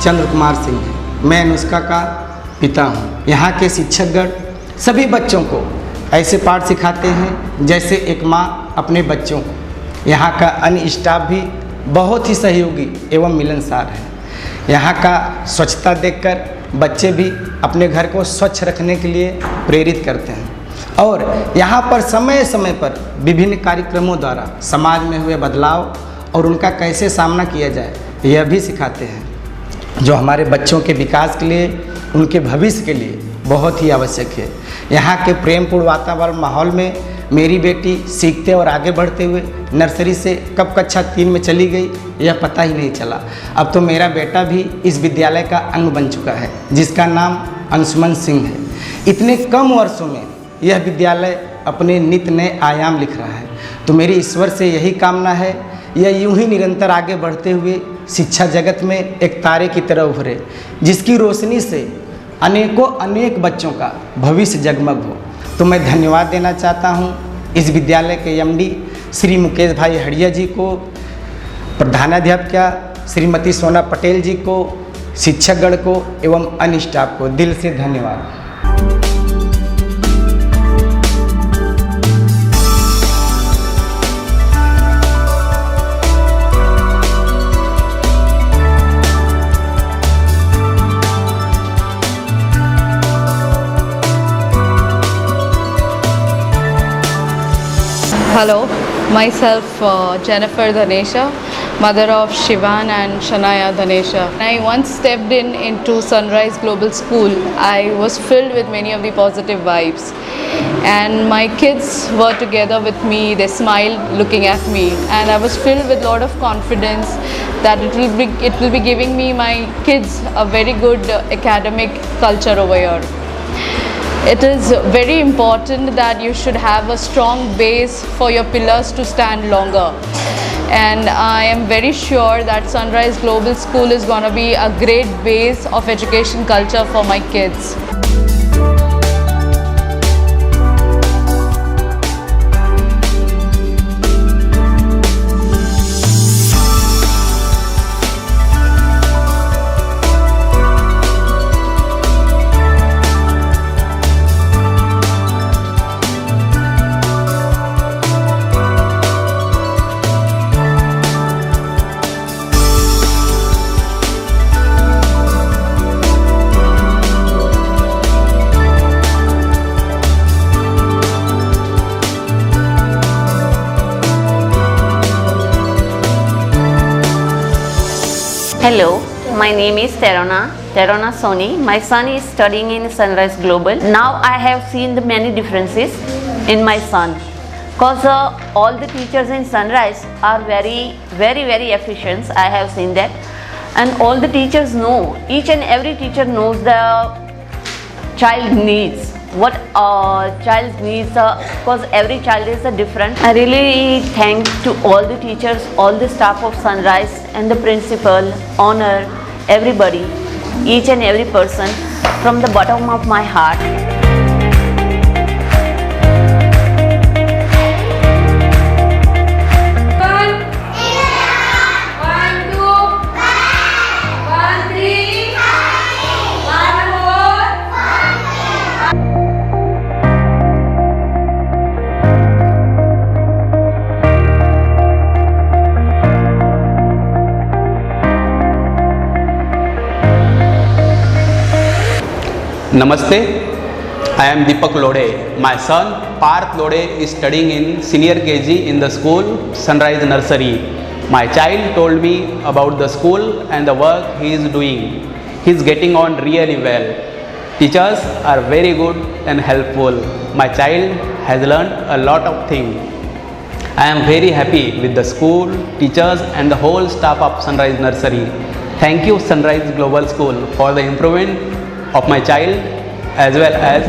चंद्र कुमार सिंह है। मैं अनुष्का का पिता हूँ। यहाँ के शिक्षकगण सभी बच्चों को ऐसे पाठ सिखाते हैं जैसे एक माँ अपने बच्चों को। यहाँ का अन्य स्टाफ भी बहुत ही सहयोगी एवं मिलनसार है। यहाँ का स्वच्छता देखकर बच्चे भी अपने घर को स्वच्छ रखने के लिए प्रेरित करते हैं और यहाँ पर समय समय पर विभिन्न कार्यक्रमों द्वारा समाज में हुए बदलाव और उनका कैसे सामना किया जाए यह भी सिखाते हैं, जो हमारे बच्चों के विकास के लिए, उनके भविष्य के लिए बहुत ही आवश्यक है। यहाँ के प्रेमपूर्ण वातावरण माहौल में मेरी बेटी सीखते और आगे बढ़ते हुए नर्सरी से कब कक्षा 3 में चली गई यह पता ही नहीं चला। अब तो मेरा बेटा भी इस विद्यालय का अंग बन चुका है, जिसका नाम अंशुमन सिंह है। इतने कम वर्षों में यह विद्यालय अपने नित्य नए आयाम लिख रहा है। तो मेरी ईश्वर से यही कामना है, यह यूं ही निरंतर आगे बढ़ते हुए शिक्षा जगत में एक तारे की तरह उभरे, जिसकी रोशनी से अनेक बच्चों का भविष्य जगमग हो। तो मैं धन्यवाद देना चाहता हूं इस विद्यालय के एमडी श्री मुकेश भाई हड़िया जी को, प्रधानाध्यापिका श्रीमती सोना पटेल जी को, शिक्षकगण को एवं अन्य स्टाफ को दिल से धन्यवाद। Hello, myself Jennifer Dhanesha, mother of Shivan and Shanaya Dhanesha. When I once stepped into Sunrise Global School, I was filled with many of the positive vibes. And my kids were together with me, they smiled looking at me, and I was filled with a lot of confidence that it will be giving me, my kids, a very good academic culture over here. It is very important that you should have a strong base for your pillars to stand longer. And I am very sure that Sunrise Global School is going to be a great base of education culture for my kids. Hello, my name is Terona Soni. My son is studying in Sunrise Global. Now I have seen the many differences in my son, because all the teachers in Sunrise are very efficient. I have seen that, and all the teachers know, each and every teacher knows the child needs, what child needs, because every child is different. I really thank to all the teachers, all the staff of Sunrise, and the principal, owner, everybody, each and every person, from the bottom of my heart. Namaste, I am Deepak Lode. My son Parth Lode is studying in senior KG in the school Sunrise Nursery. My child told me about the school and the work he is doing. He is getting on really well. Teachers are very good and helpful. My child has learned a lot of things. I am very happy with the school, teachers and the whole staff of Sunrise Nursery. Thank you Sunrise Global School for the improvement of my child as well as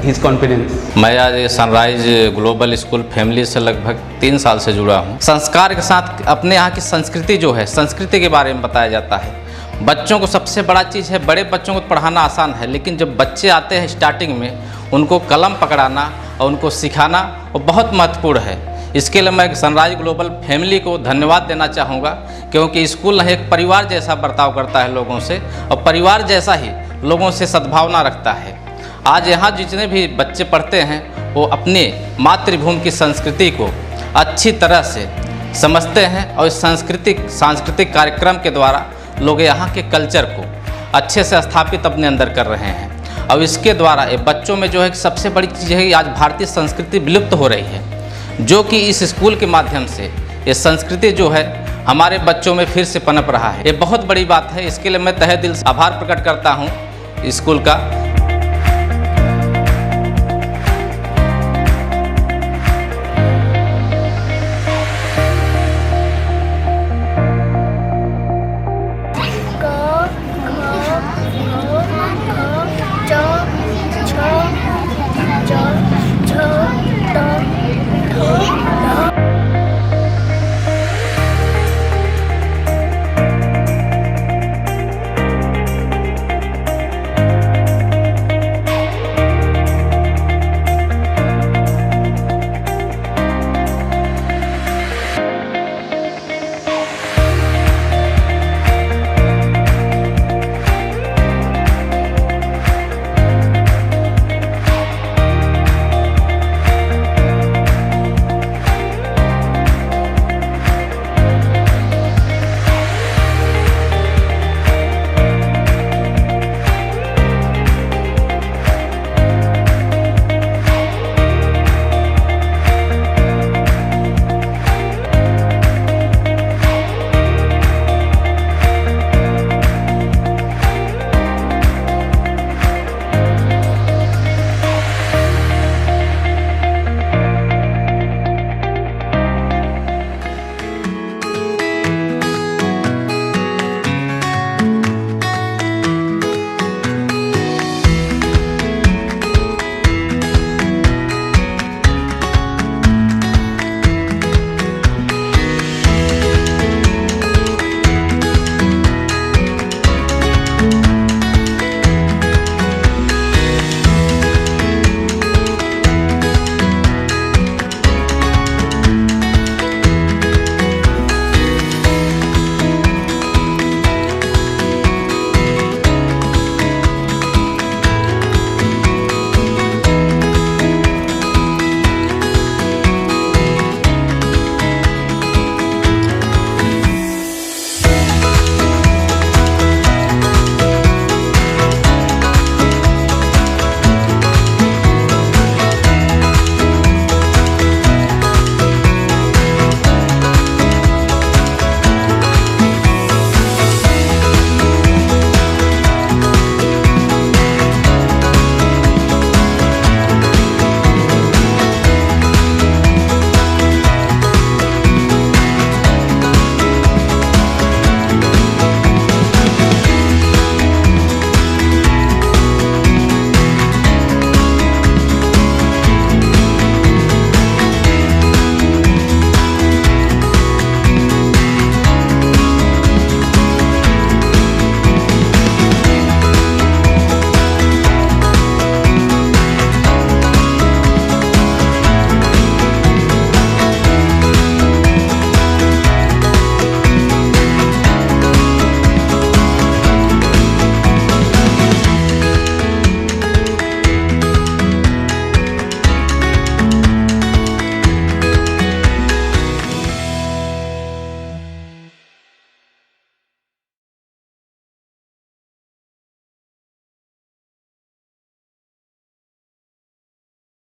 his confidence. मैं आज sunrise global school family से लगभग 3 साल से जुड़ा हूँ। संस्कार के साथ अपने यहाँ की संस्कृति जो है, संस्कृति के बारे में बताया जाता है। बच्चों को सबसे बड़ा चीज़ है, बड़े बच्चों को पढ़ाना आसान है, लेकिन जब बच्चे आते हैं स्टार्टिंग में, उनको कलम पकड़ाना और उनको सिखाना वो बहुत महत्वपूर्ण है। इसके लिए मैं सनराइज ग्लोबल फैमिली को धन्यवाद देना चाहूँगा, क्योंकि स्कूल एक परिवार जैसा बर्ताव करता है लोगों से, और परिवार जैसा ही लोगों से सद्भावना रखता है। आज यहाँ जितने भी बच्चे पढ़ते हैं वो अपने मातृभूमि की संस्कृति को अच्छी तरह से समझते हैं, और इस सांस्कृतिक कार्यक्रम के द्वारा लोग यहाँ के कल्चर को अच्छे से स्थापित अपने अंदर कर रहे हैं। और इसके द्वारा ये बच्चों में जो है सबसे बड़ी चीज़ है कि आज भारतीय संस्कृति विलुप्त हो रही है, जो कि इस स्कूल के माध्यम से ये संस्कृति जो है हमारे बच्चों में फिर से पनप रहा है। ये बहुत बड़ी बात है। इसके लिए मैं तहे दिल से आभार प्रकट करता हूँ स्कूल का,